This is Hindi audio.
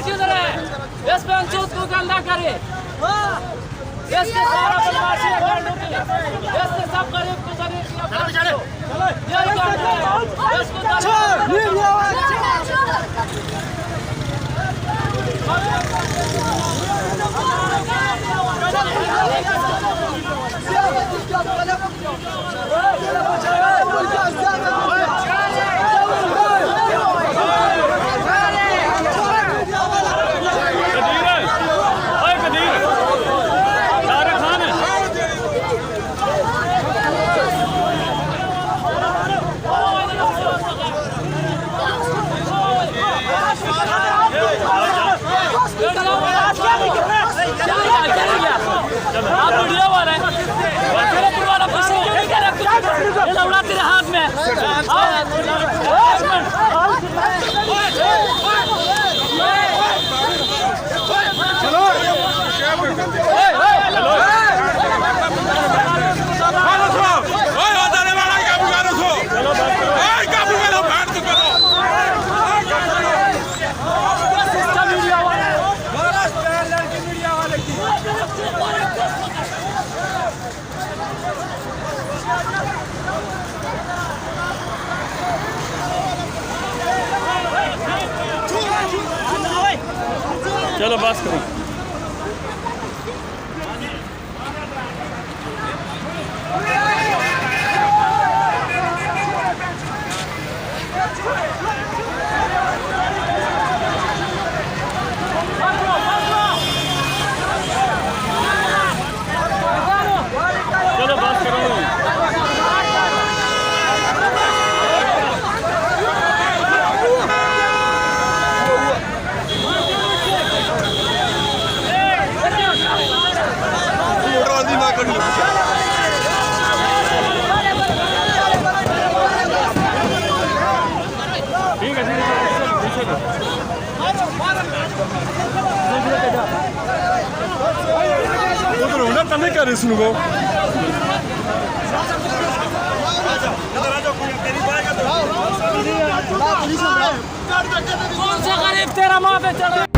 किधर है? इस पे अंशुत को गंदा करे। इसके सारा परिवार से इसके सब गरीब को गरीब यही करते हैं। इसको तेरे हाथ में चलो बस करो। चलो बस करो। उधर होना तने कर इसनु को कौन सा गरीब तेरा माँ पे चढ़